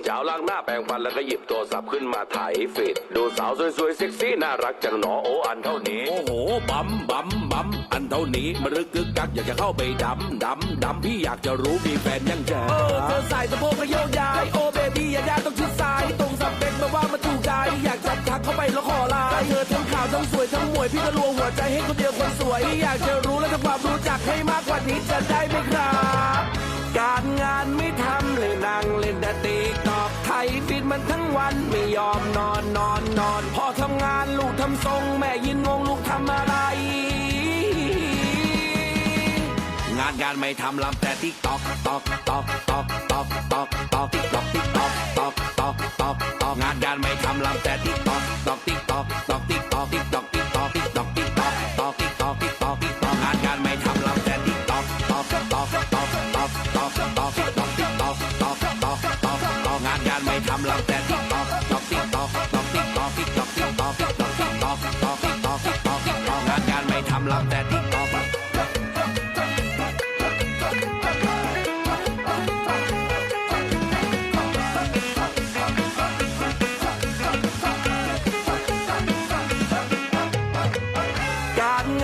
เช้าล้างหน้าแปรงฟันแล้วก็หยิบโทรศัพท์ขึ้นมาถ่ายฟีดดูสาวสวยๆเซ็กซี่น่ารักจังหนอโออันเท่านี้โอ้โหบัมอันเท่านี้มันรึกกึกกักอยากจะเข้าไปดำพี่อยากจะรู้มีแฟนยังเจอเธอใส่สะโพกกระโยกย้ายโอ้เบบี้อย่าต้องชิดซ้ายตรงสเปคมาว่ามันถูกใจอยากจับทักเข้าไปแล้วขอไลน์เธอทั้งขาวทั้งสวยทั้งมวยพี่ก็ลวงหัวใจให้คนเดียวคนสวยอยากจะรู้และทำความรู้จักให้มากกว่านี้จะได้ไหมครับการงานไม่ทำเลยนั่งเล่นแต่ติ๊กตอกไทยฟิตมันทั้งวันไม่ยอมนอนพอทำงานลูกทำทรงแม่ยินงงลูกทำอะไรงานไม่ทำลำแต่ติ๊กตอกติ๊กตอกงานไม่ทำลำแต่ติ๊กตอกงานไม่ทำลำแต่ติ๊กตอกงานไม่ทำลำแต่ติ๊กตอกงานไม่ทำลำแต่ติ๊กตอก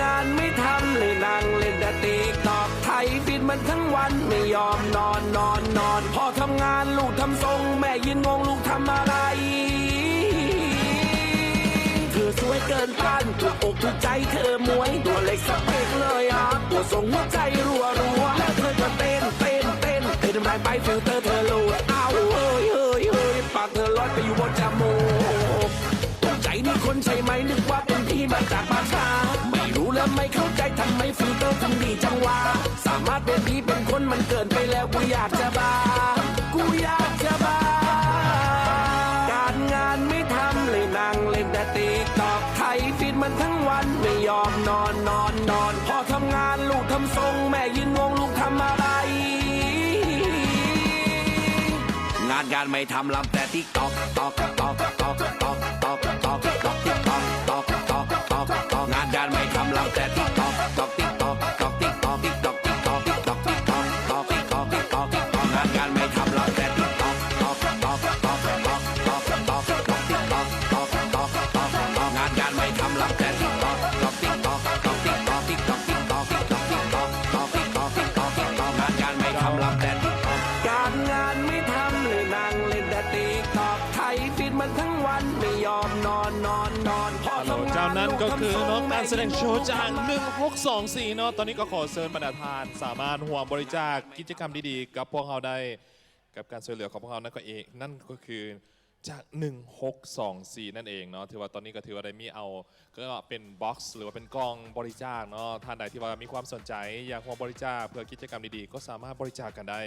งานไม่ทำเลยนั่งเล่นแต่ติ๊กตอกไทยฟิตมันทั้งวันไม่ยอมนอนพอทำงานลูกทำทรงแม่ยินงงลูกทำอะไรเธอสวยเกินต้านถูกอกถูกใจเธอมวยตัวเล็กสเปกเลยอ่ะตัวทรงหัวใจรัวแล้วเธอก็เต้นแรงไปฟิลเตอร์เธอโหลดเอาเฮ้ยปากเธอลอยไปอยู่บนจมูกตกใจนี่คนใช่ไหมนึกว่าเป็นพี่มาจากป่าช้าไม่รู้และไม่เข้าใจทำไมฟิลเตอร์ทำดีจังวะสามารถเป็นพี่เป็นคนมันเกินไปแล้วกูอยากจะบ้าการงานไม่ทำเลยนั่งเล่นแต่ติ๊กตอกไทยฟิตมันทั้งวันไม่ยอมนอนพอทำงานลูกทำทรงแม่ยินงงลูกทำอะไรงานไม่ทำลำแต่ติ๊กตอกงานไม่ทำลำแต่ติ๊กตอกงานไม่ทำลำแต่ติ๊กตอกงานไม่ทำลำแต่ติ๊กตอกงานไม่ทำลำแต่ติ๊กตอกการงานไม่ทำเลยนั่งเล่นแต่ติ๊กตอกไทยฟิตมันทั้งวันไม่ยอมนอนพอทำงาน เจ้านั้นก็คือน้องการแสดงโชว์จาก1624เนาะตอนนี้ก็ขอเชิญบรรดาทานสามารถห่วงบริจาคกิจกรรมดีๆกับพวกเราได้กับการช่วยเหลือของพวกเรานั่นก็เองนั่นก็คือจาก1624นั่นเองเนาะถือว่าตอนนี้ก็ถือว่าได้มีเอาก็เป็นบ็อกซ์หรือว่าเป็นกล่องบริจาคเนาะท่านใดที่ว่ามีความสนใจอยากห่วงบริจาคเพื่อกิจกรรมดีๆก็สามารถบริจาคกันได้